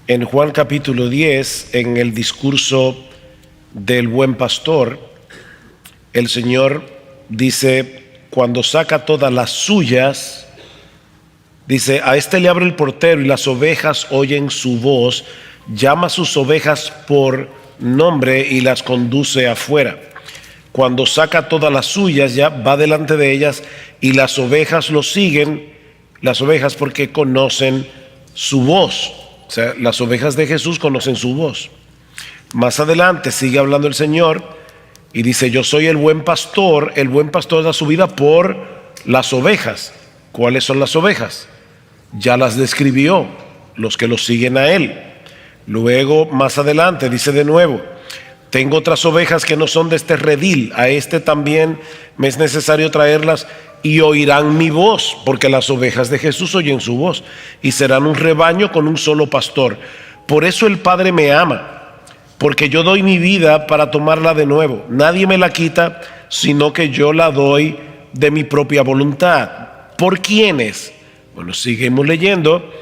En Juan capítulo 10, en el discurso del buen pastor, el Señor dice, cuando saca todas las suyas, dice, a este le abre el portero y las ovejas oyen su voz, llama a sus ovejas por nombre y las conduce afuera. Cuando saca todas las suyas, ya va delante de ellas y las ovejas lo siguen, las ovejas porque conocen su voz. O sea, las ovejas de Jesús conocen su voz. Más adelante sigue hablando el Señor y dice, yo soy el buen pastor da su vida por las ovejas. ¿Cuáles son las ovejas? Ya las describió, los que lo siguen a Él. Luego, más adelante, dice de nuevo, tengo otras ovejas que no son de este redil, a este también me es necesario traerlas y oirán mi voz, porque las ovejas de Jesús oyen su voz y serán un rebaño con un solo pastor. Por eso el Padre me ama, porque yo doy mi vida para tomarla de nuevo. Nadie me la quita, sino que yo la doy de mi propia voluntad. ¿Por quiénes? Bueno, seguimos leyendo.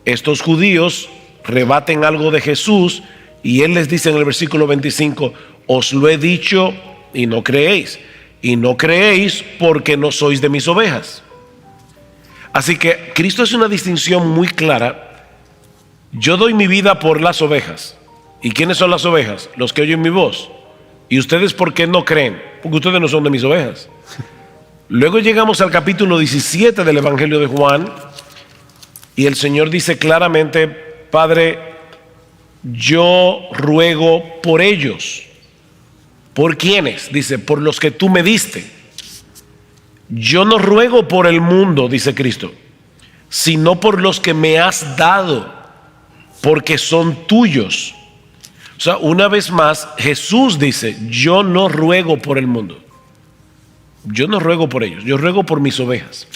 Estos judíos rebaten algo de Jesús y Él les dice en el versículo 25, os lo he dicho y no creéis. Y no creéis porque no sois de mis ovejas. Así que Cristo hace una distinción muy clara. Yo doy mi vida por las ovejas. ¿Y quiénes son las ovejas? Los que oyen mi voz. ¿Y ustedes por qué no creen? Porque ustedes no son de mis ovejas. Luego llegamos al capítulo 17 del Evangelio de Juan y el Señor dice claramente, Padre, yo ruego por ellos. ¿Por quiénes? Dice, por los que tú me diste. Yo no ruego por el mundo, dice Cristo, sino por los que me has dado, porque son tuyos. O sea, una vez más, Jesús dice, yo no ruego por el mundo. Yo no ruego por ellos, yo ruego por mis ovejas.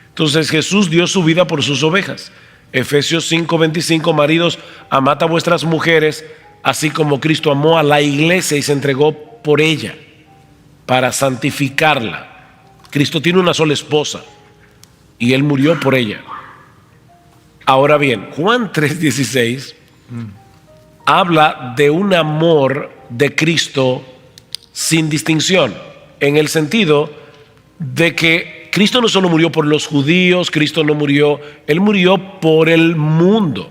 Entonces Jesús dio su vida por sus ovejas. Efesios 5:25, maridos, amad a vuestras mujeres, así como Cristo amó a la iglesia y se entregó por ella, para santificarla. Cristo tiene una sola esposa y Él murió por ella. Ahora bien, Juan 3:16 habla de un amor de Cristo sin distinción, en el sentido de que Cristo no solo murió por los judíos, Él murió por el mundo.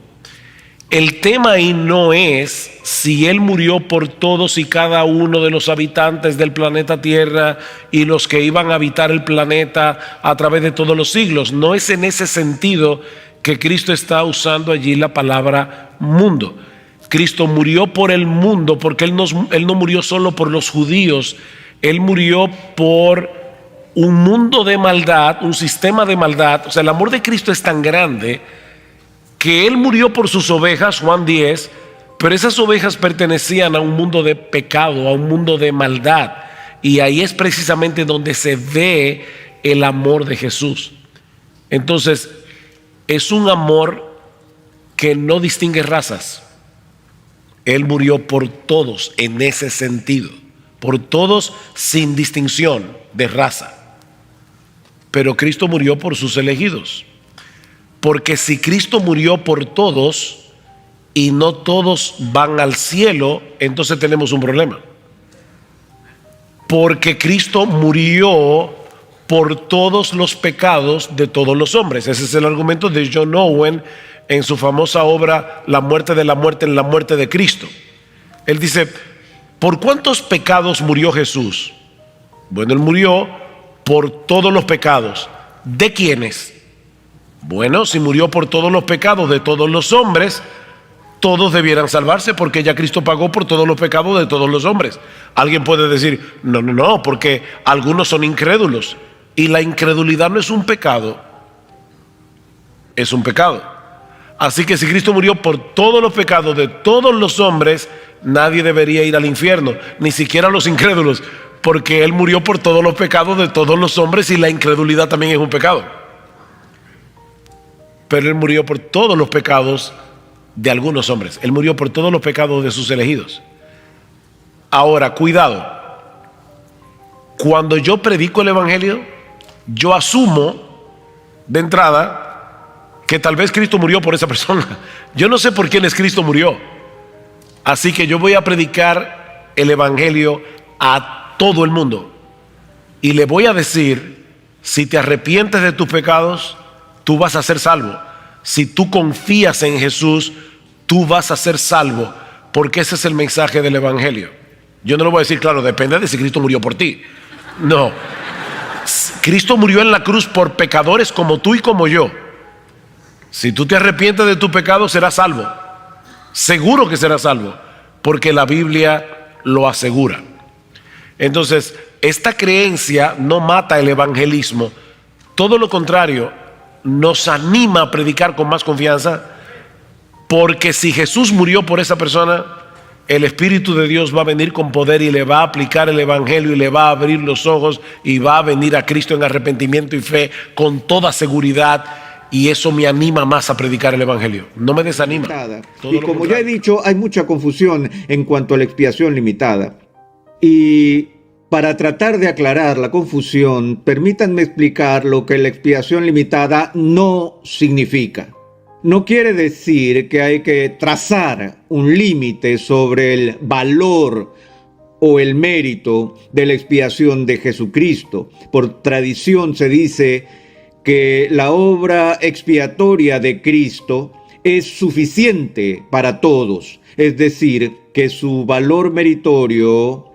El tema ahí no es si Él murió por todos y cada uno de los habitantes del planeta Tierra y los que iban a habitar el planeta a través de todos los siglos. No es en ese sentido que Cristo está usando allí la palabra mundo. Cristo murió por el mundo porque Él no murió solo por los judíos, Él murió por un mundo de maldad, un sistema de maldad. O sea, el amor de Cristo es tan grande que Él murió por sus ovejas, Juan 10, pero esas ovejas pertenecían a un mundo de pecado, a un mundo de maldad. Y ahí es precisamente donde se ve el amor de Jesús. Entonces, es un amor que no distingue razas. Él murió por todos en ese sentido, por todos sin distinción de raza. Pero Cristo murió por sus elegidos. Porque si Cristo murió por todos y no todos van al cielo, entonces tenemos un problema. Porque Cristo murió por todos los pecados de todos los hombres. Ese es el argumento de John Owen en su famosa obra La muerte de la muerte en la muerte de Cristo. Él dice, ¿por cuántos pecados murió Jesús? Bueno, Él murió por todos los pecados. ¿De quiénes? Bueno, si murió por todos los pecados de todos los hombres, todos debieran salvarse porque ya Cristo pagó por todos los pecados de todos los hombres. Alguien puede decir, no, porque algunos son incrédulos. Y la incredulidad no es un pecado, es un pecado. Así que si Cristo murió por todos los pecados de todos los hombres, nadie debería ir al infierno, ni siquiera los incrédulos, porque Él murió por todos los pecados de todos los hombres y la incredulidad también es un pecado. Pero Él murió por todos los pecados de algunos hombres. Él murió por todos los pecados de sus elegidos. Ahora, cuidado. Cuando yo predico el evangelio, yo asumo de entrada que tal vez Cristo murió por esa persona. Yo no sé por quién es Cristo murió. Así que yo voy a predicar el evangelio a todo el mundo. Y le voy a decir, si te arrepientes de tus pecados, tú vas a ser salvo. Si tú confías en Jesús, tú vas a ser salvo. Porque ese es el mensaje del evangelio. Yo no lo voy a decir, claro, depende de si Cristo murió por ti. No. Cristo murió en la cruz por pecadores como tú y como yo. Si tú te arrepientes de tu pecado, serás salvo. Seguro que serás salvo, porque la Biblia lo asegura. Entonces, esta creencia no mata el evangelismo. Todo lo contrario, nos anima a predicar con más confianza, porque si Jesús murió por esa persona, el Espíritu de Dios va a venir con poder y le va a aplicar el evangelio y le va a abrir los ojos y va a venir a Cristo en arrepentimiento y fe con toda seguridad. Y eso me anima más a predicar el evangelio. No me desanima. Y como ya he dicho, hay mucha confusión en cuanto a la expiación limitada. Y para tratar de aclarar la confusión, permítanme explicar lo que la expiación limitada no significa. No quiere decir que hay que trazar un límite sobre el valor o el mérito de la expiación de Jesucristo. Por tradición se dice que la obra expiatoria de Cristo es suficiente para todos, es decir, que su valor meritorio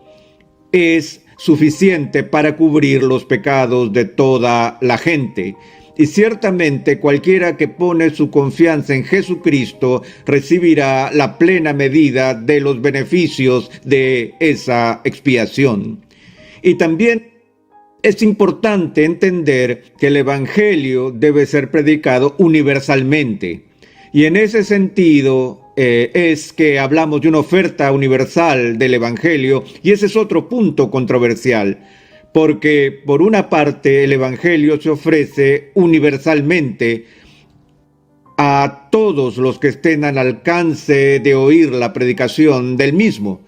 es suficiente para cubrir los pecados de toda la gente. Y ciertamente cualquiera que pone su confianza en Jesucristo recibirá la plena medida de los beneficios de esa expiación. Y también es importante entender que el evangelio debe ser predicado universalmente. Y en ese sentido es que hablamos de una oferta universal del evangelio, y ese es otro punto controversial. Porque por una parte el evangelio se ofrece universalmente a todos los que estén al alcance de oír la predicación del mismo,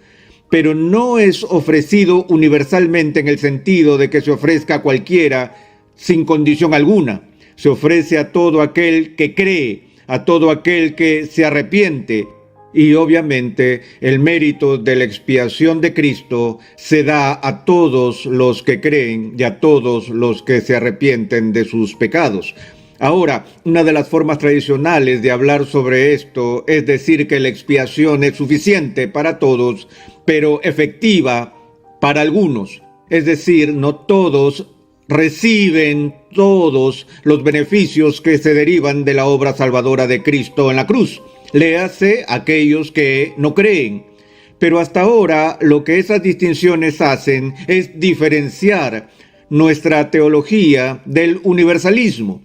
pero no es ofrecido universalmente en el sentido de que se ofrezca a cualquiera sin condición alguna. Se ofrece a todo aquel que cree, a todo aquel que se arrepiente. Y obviamente el mérito de la expiación de Cristo se da a todos los que creen y a todos los que se arrepienten de sus pecados. Ahora, una de las formas tradicionales de hablar sobre esto es decir que la expiación es suficiente para todos, pero efectiva para algunos. Es decir, no todos reciben todos los beneficios que se derivan de la obra salvadora de Cristo en la cruz. Léase aquellos que no creen. Pero hasta ahora lo que esas distinciones hacen es diferenciar nuestra teología del universalismo.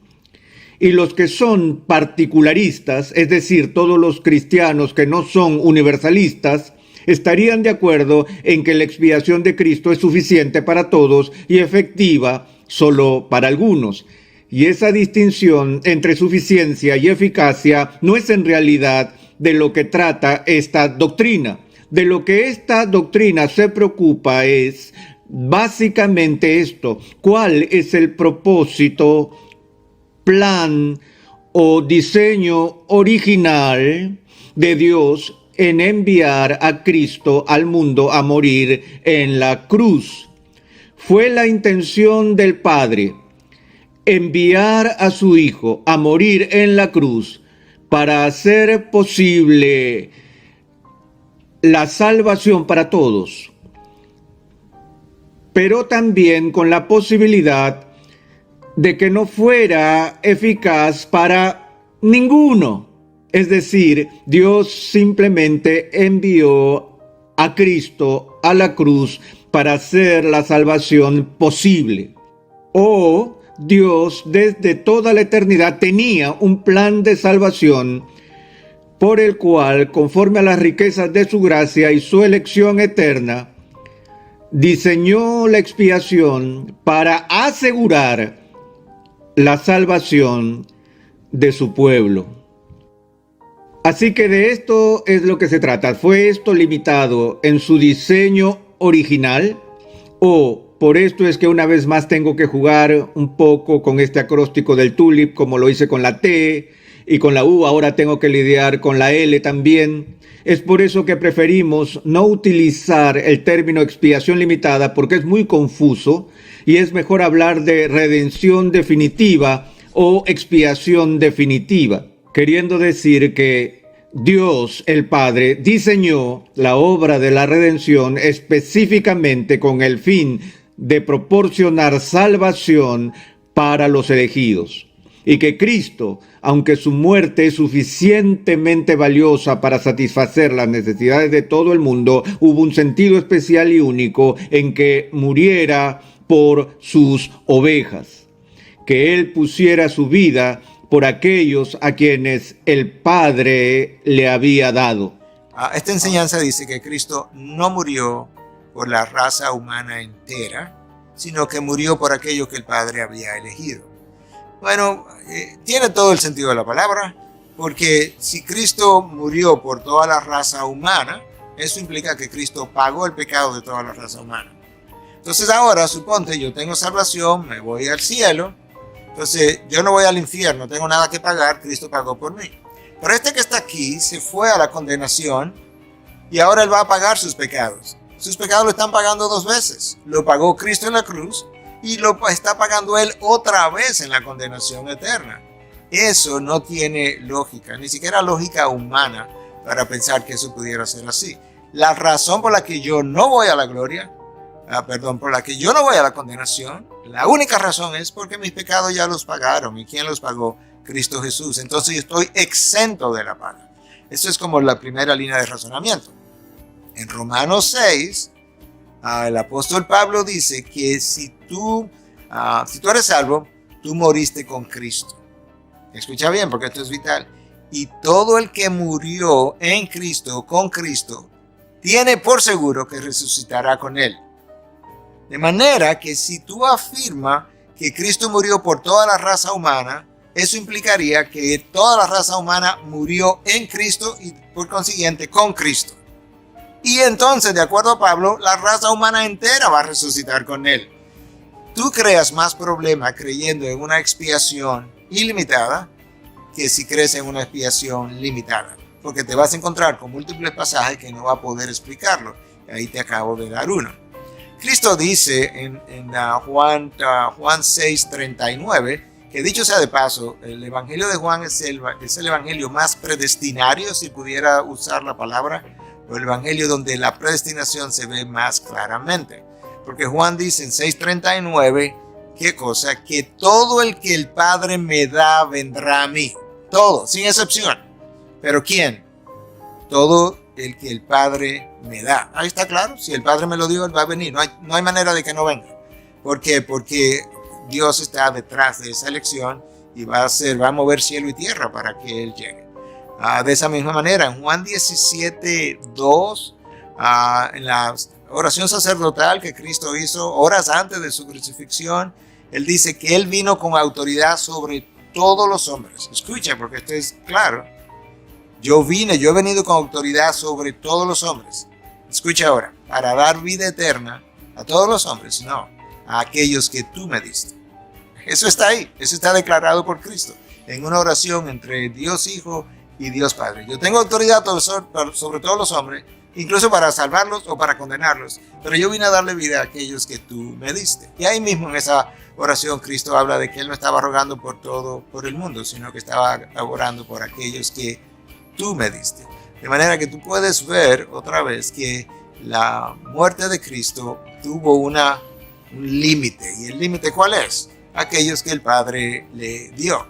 Y los que son particularistas, es decir, todos los cristianos que no son universalistas, estarían de acuerdo en que la expiación de Cristo es suficiente para todos y efectiva solo para algunos. Y esa distinción entre suficiencia y eficacia no es en realidad de lo que trata esta doctrina. De lo que esta doctrina se preocupa es básicamente esto: ¿cuál es el propósito, plan o diseño original de Dios en enviar a Cristo al mundo a morir en la cruz? Fue la intención del Padre enviar a su Hijo a morir en la cruz para hacer posible la salvación para todos, pero también con la posibilidad de que no fuera eficaz para ninguno. Es decir, Dios simplemente envió a Cristo a la cruz para hacer la salvación posible. O Dios desde toda la eternidad tenía un plan de salvación por el cual, conforme a las riquezas de su gracia y su elección eterna, diseñó la expiación para asegurar la salvación de su pueblo. Así que de esto es lo que se trata. ¿Fue esto limitado en su diseño original? ¿O por esto es que una vez más tengo que jugar un poco con este acróstico del tulip, como lo hice con la T, y con la U ahora tengo que lidiar con la L también. Es por eso que preferimos no utilizar el término expiación limitada porque es muy confuso y es mejor hablar de redención definitiva o expiación definitiva, queriendo decir que Dios, el Padre, diseñó la obra de la redención específicamente con el fin de proporcionar salvación para los elegidos. Y que Cristo, aunque su muerte es suficientemente valiosa para satisfacer las necesidades de todo el mundo, hubo un sentido especial y único en que muriera por sus ovejas, que Él pusiera su vida por aquellos a quienes el Padre le había dado. Esta enseñanza dice que Cristo no murió por la raza humana entera, sino que murió por aquello que el Padre había elegido. Bueno, tiene todo el sentido de la palabra, porque si Cristo murió por toda la raza humana, eso implica que Cristo pagó el pecado de toda la raza humana. Entonces ahora, suponte, yo tengo salvación, me voy al cielo, entonces yo no voy al infierno, no tengo nada que pagar, Cristo pagó por mí. Pero este que está aquí se fue a la condenación y ahora él va a pagar sus pecados. Sus pecados lo están pagando dos veces. Lo pagó Cristo en la cruz y lo está pagando él otra vez en la condenación eterna. Eso no tiene lógica, ni siquiera lógica humana para pensar que eso pudiera ser así. La razón por la que yo no voy a la gloria, por la que yo no voy a la condenación, la única razón es porque mis pecados ya los pagaron. ¿Y quién los pagó? Cristo Jesús. Entonces yo estoy exento de la paga. Eso es como la primera línea de razonamiento. En Romanos 6, el apóstol Pablo dice que si tú eres salvo, tú moriste con Cristo. Escucha bien, porque esto es vital. Y todo el que murió en Cristo, con Cristo, tiene por seguro que resucitará con él. De manera que si tú afirmas que Cristo murió por toda la raza humana, eso implicaría que toda la raza humana murió en Cristo y por consiguiente con Cristo. Y entonces, de acuerdo a Pablo, la raza humana entera va a resucitar con él. Tú creas más problema creyendo en una expiación ilimitada que si crees en una expiación limitada. Porque te vas a encontrar con múltiples pasajes que no va a poder explicarlo. Ahí te acabo de dar uno. Cristo dice en Juan 6:39, que dicho sea de paso, el Evangelio de Juan es el Evangelio más predestinario, si pudiera usar la palabra, o el Evangelio donde la predestinación se ve más claramente. Porque Juan dice en 6:39, ¿qué cosa? Que todo el que el Padre me da vendrá a mí. Todo, sin excepción. ¿Pero quién? Todo el que el Padre me da. Ahí está claro. Si el Padre me lo dio, Él va a venir. No hay manera de que no venga. ¿Por qué? Porque Dios está detrás de esa elección y va a mover cielo y tierra para que Él llegue. De esa misma manera, en Juan 17:2, en la oración sacerdotal que Cristo hizo horas antes de su crucifixión, Él dice que Él vino con autoridad sobre todos los hombres. Escucha, porque esto es claro. Yo he venido con autoridad sobre todos los hombres. Escucha ahora, para dar vida eterna a todos los hombres, no, a aquellos que tú me diste. Eso está ahí, eso está declarado por Cristo, en una oración entre Dios Hijo y Dios Padre. Yo tengo autoridad sobre todos los hombres, incluso para salvarlos o para condenarlos, pero yo vine a darle vida a aquellos que tú me diste. Y ahí mismo en esa oración Cristo habla de que Él no estaba rogando por el mundo, sino que estaba orando por aquellos que tú me diste. De manera que tú puedes ver otra vez que la muerte de Cristo tuvo un límite. ¿Y el límite cuál es? Aquellos que el Padre le dio.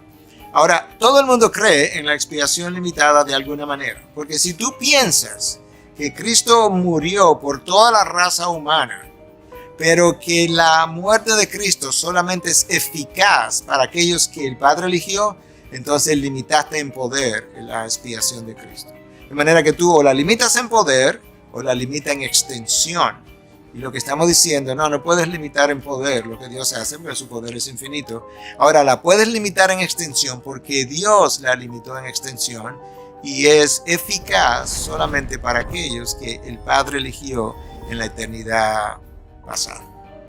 Ahora, todo el mundo cree en la expiación limitada de alguna manera. Porque si tú piensas que Cristo murió por toda la raza humana, pero que la muerte de Cristo solamente es eficaz para aquellos que el Padre eligió, entonces limitaste en poder la expiación de Cristo. De manera que tú o la limitas en poder o la limitas en extensión. Y lo que estamos diciendo, no puedes limitar en poder lo que Dios hace, porque su poder es infinito. Ahora la puedes limitar en extensión porque Dios la limitó en extensión y es eficaz solamente para aquellos que el Padre eligió en la eternidad pasada.